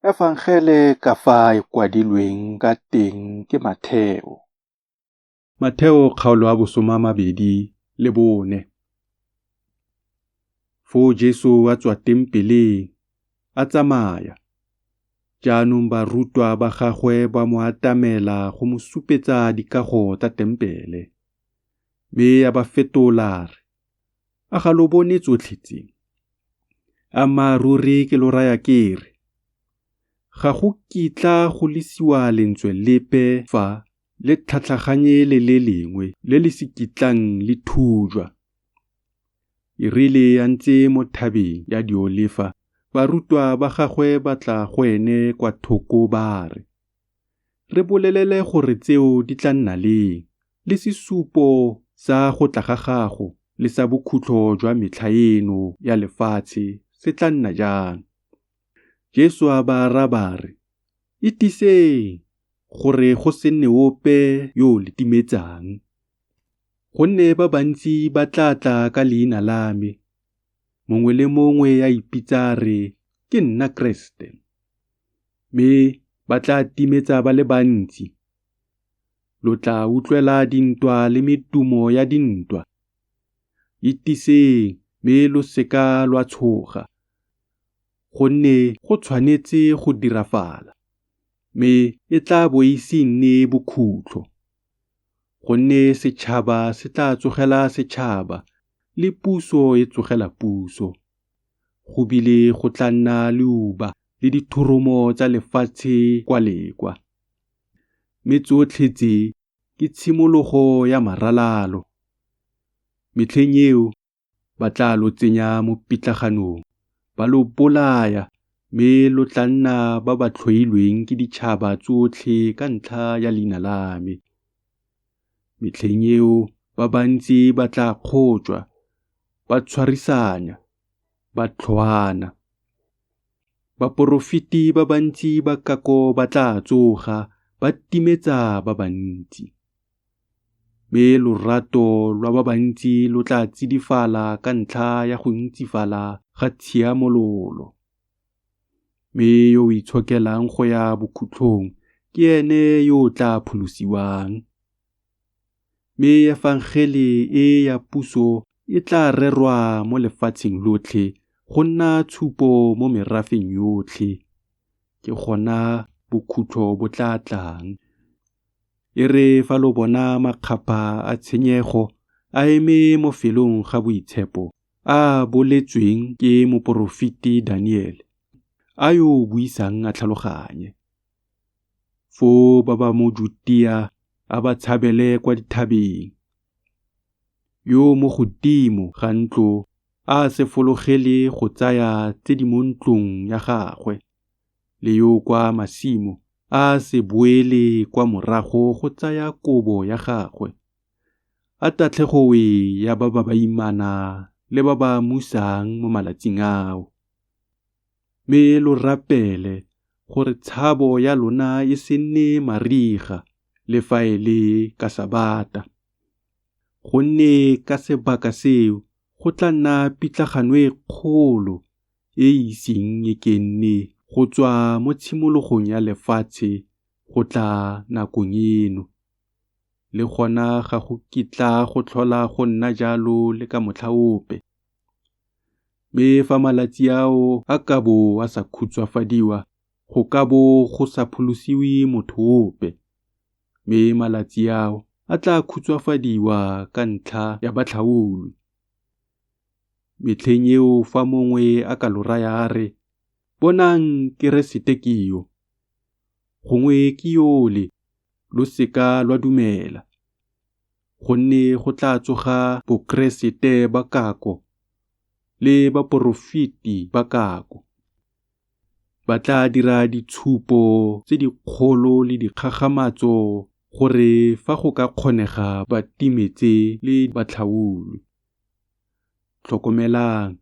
Efangele ka fa e kwadilweng ka teng ke Matheo. Matheo kgaolo ya 24. Foo Jesu a tswa tempeleng, a tsamaya. Jaanong barutwa ba gagwe ba mo atamela go mo supetsa dikago tsa tempele. Mme a ba fetola re, a ga lo bone tsotlhe tse. Ammaruri ke lo raya kere, ga go kitla go lesiwa lentswe lepe fa le tlhatlhaganye le lengwe le le se kitlang le thujwa. E rile a ntse mo thabeng ya diolifa, barutwa ba gagwe ba tla go ene kwa thoko ba re, re bolelele gore tseo di tla nna leng, le sesupo sa go tla ga gago le sa bokhutlo jwa metlha eno ya lefatshe se tla nna jang. Jesu a ba araba re, itiseng gore go se nne ope yo le timetsang. Gonne ba bantsi ba tla tla ka leina la me, mongwe le mongwe ya ipitsa re ke nna Kriste. Mme ba tla timetsa ba le bantsi. Lo tla utlwela dintwa le medumo ya dintwa. Itiseng mme lo seka lwa tshoga. Gonne go tshwanetse go dirafala, mme e tla bo e se nne bokhutlo. Gonne setšhaba se tla tsogela setšhaba, le puso e tsogela puso. Go bile go tla nna leuba le dithurumo tsa lefatshe kwa le kwa. Mme tsotlhe tse ke tshimologo ya maralalo. Metlheng eo ba tla lo tsenya mo pitlaganong, ba lo bolaya, mme lo tla nna ba ba tlhoilweng ke ditšhaba tsotlhe ka ntlha ya leina la me. Metlheng eo ba bantsi ba tla kgotswa, ba tshwarisanya, ba tlhoana. Baporofiti ba bantsi ba kako ba tla tsoga, ba timetsa ba bantsi. Mme lorato lwa ba bantsi lo tla tsidifala ka ntlha ya go ntsifala ga tshiamololo. Mme yo o itshokelang go ya bokhutlhong ke ene yo o tla pholosiwang. Mme efangele e ya puso e tla rerwa mo lefatsheng lotlhe go nna tshupo mo merafeng yotlhe. Ke gona bokhutlo bo tla tlang. E re fa lo bona makgapha a tshenyego a eme mo felong ga boitshepo, a boletsweng ke moporofiti Daniele, a yo buisang a tlhaloganye. Foo ba ba mo Judia a ba tshabele kwa dithabeng. Yo mo godimo ga ntlo a se fologele go tsaya tse di mo ntlong ya gagwe, le yo kwa masimo a se boele kwa morago go tsaya kobo ya gagwe. A tatlhegowe ya ba baimana le ba ba musang mo malatsing ao. Mme lo rapele gore tshabo ya lona e se nne mariga le fa e le ka Sabata. Gonne ka sebaka seo go tla nna pitlagano e kgolo e iseng e kenne go tswa mo tshimologong ya lefatshe go tla nakong eno. Le gona ga go kitla go tlhola go nna jalo le ka motlha ope. Mme fa malatsi ao a ka bo a sa khutswafadiwa, go ka bo go sa pholosiwe motho ope. Mme malatsi ao a tla khutswafadiwa ka ntlha ya batlhauli. Metlheng eo fa mongwe a ka lo raya a re, bonang Keresete ke yo, gongwe ke yole, lo seka lwa dumela. Gonne go tla tsoga bokeresete ba kako le baporofiti ba kako. Ba tla dira ditshupo tse dikgolo le dikgagamatso gore fa go ka kgonega ba timetse le batlhauli. Tlhokomelang,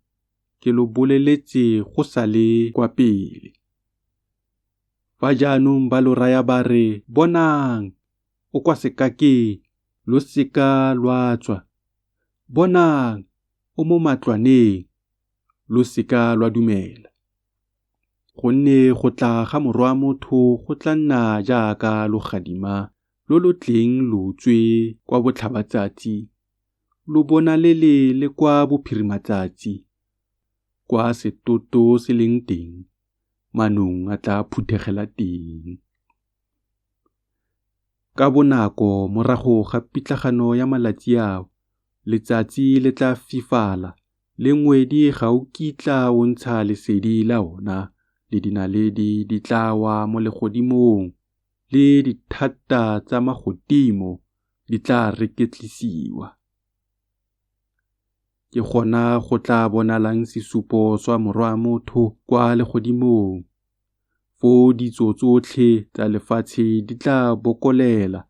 ke lo boleletse go sa le kwa pele. Fa jaanong ba lo raya ba re, bonang, o kwa sekakeng, lo seka lwa tswa. Bonang, o mo matlwaneng, lo seka lwa dumela. gonne go tla ga Morwa wa Motho go tla nna jaaka logadima lo lo tleng lo tswe kwa botlhabatsatsi, lo bonalele le kwa bophirimatsatsi, kwa setoto se leng teng, manong a tla phuthegela teng. Ka bonako morago ga pitlagano ya malatsi ao, letsatsi le tla fifala, le ngwedi ga o kitla o ntsha lesedi la ona, le dinaledi di tla wa mo legodimong, le dithata tsa magodimo di tla reketlisiwa. Ke gona go tla bonalang sesupo sa Morwa wa Motho kwa legodimong, fo ditso tsotlhe tsa lefatshe di tla bokolela,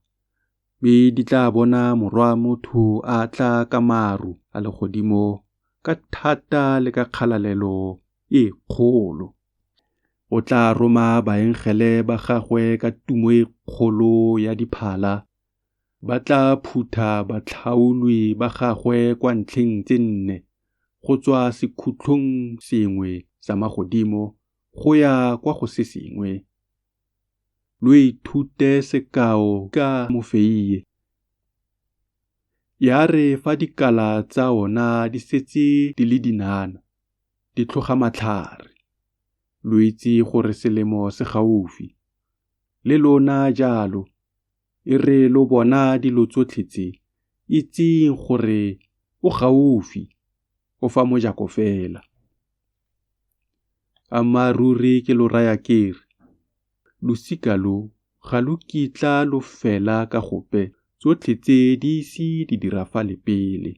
mme di tla bona Morwa wa Motho a tla ka maru a legodimo ka thata le ka kgalalelo e kgolo. O tla roma baengele ba gagwe ka tumo e kgolo ya diphala, ba tla phutha batlhaolwi ba gagwe kwa ntlheng tse nne, go tswa sekhutlhong sengwe sa magodimo go ya kwa go se sengwe. Lo ithute sekao ka mofeie. Ya re fa dikala tsa ona di setse di le dinana, di tlhoga matlhare. Lo itse gore selemo se gaufi. Le lona jalo, e re lo bona dilo tsotlhe tse, itseng gore o gaufi, o fa mojako fela. Ammaruri ke lo raya kere, losika lo ga lo kitla lo fela ka gope, tsotlhe tse di isi di dira fa le pele.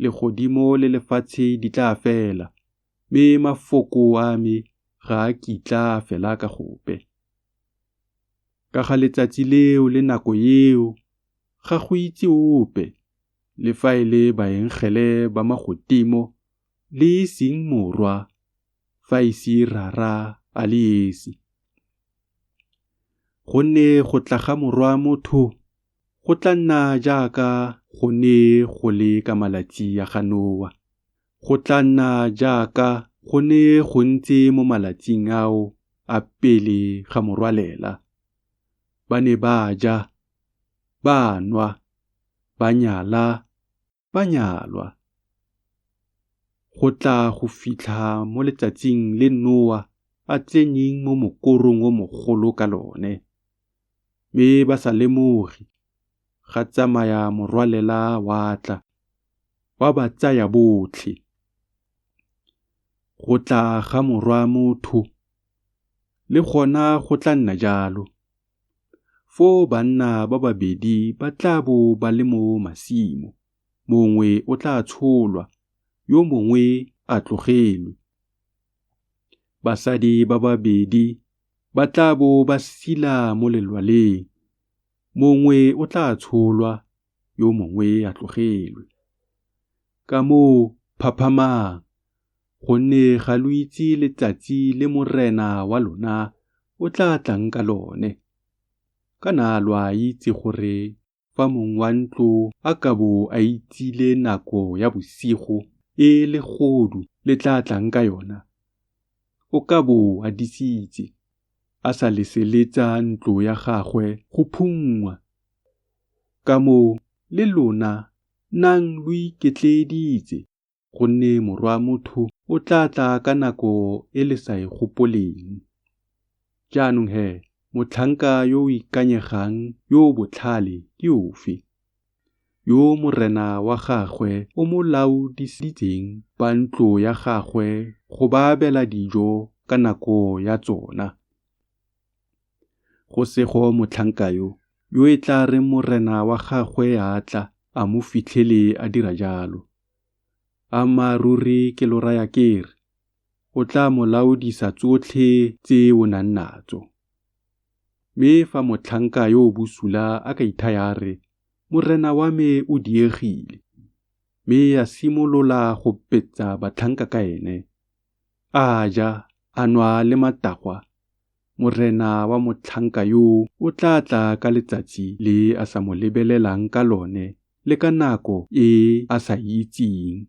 Legodimo le lefatshe di tla fela, mme mafoko a me ga a kitla fela ka gope. Ka ga letsatsi leo le nako eo, ga go itse ope, le fa e le baengele ba magodimo, le seng morwa, fa ise rara a le esi. Gonne go tla ga Morwa wa Motho go tla nna jaaka go ne go le ka malatsi a ga Noa. Go tla nna jaaka go ne go ntse mo malatsing ao a pele ga morwalela. Ba ne ba ja, ba nwa, ba nyala, ba nyalwa. Go tla go fitlha mo letsatsing le Noa a tsenyeng mo mokorong o mogolo ka lone. Mme ba sa lemoge, ga tsamaya morwalela wa tla, wa ba tsaya botlhe. Go tla ga Morwa wa Motho, le gona go tla nna jalo. Fo banna ba babedi ba tla bo ba le mo masimo, mongwe o tla tsholwa, yo mongwe a tlogelwe. Basadi ba babedi ba tla bo ba sila mo lelwaleng, mongwe o tla tsholwa, yo mongwe a tlogelwe. Ka moo phaphamang, gonne ga lo itse letsatsi le Morena wa lona o tla tlang ka lone. Kana lo a itse gore fa mong wa ntlo a ka bo a itsile nako ya bosigo e legodu le tla tlang ka yona, o ka bo a disitse, a sa leseletsa ntlo ya gagwe go phungwa. Ka moo le lona nang lo iketleditse, gonne Morwa wa Motho o tla tla ka nako e le sa e gopoleng. Jaanong motlhanka yo o ikanyegang yo botlhale ke ofe? Yo morena wa gagwe o mo laodisitseng ba ntlo ya gagwe go ba abela dijo ka nako ya tsona. Go sego motlhanka yo e tla re morena wa gagwe a tla a mo fitlhele a dira jalo. Ammaruri ke lo raya kere, o tla mo laodisa tsotlhe tse o nang natso. Mme fa motlhanka yo bosula a ka ithaya re, morena wa me o diegile, mme a simolola go petsa batlhanka ka ene, a ja, a nwa le matagwa, morena wa motlhanka yo o tla tla ka letsatsi le a sa mo lebelelang ka lone le ka nako e a sa itseng.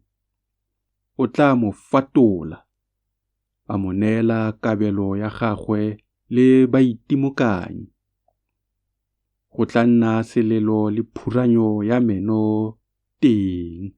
O tla mo fatola. a mo neela kabelo ya gagwe le baitimokanyi. Go tla nna selelo le phuranyo ya meno teng.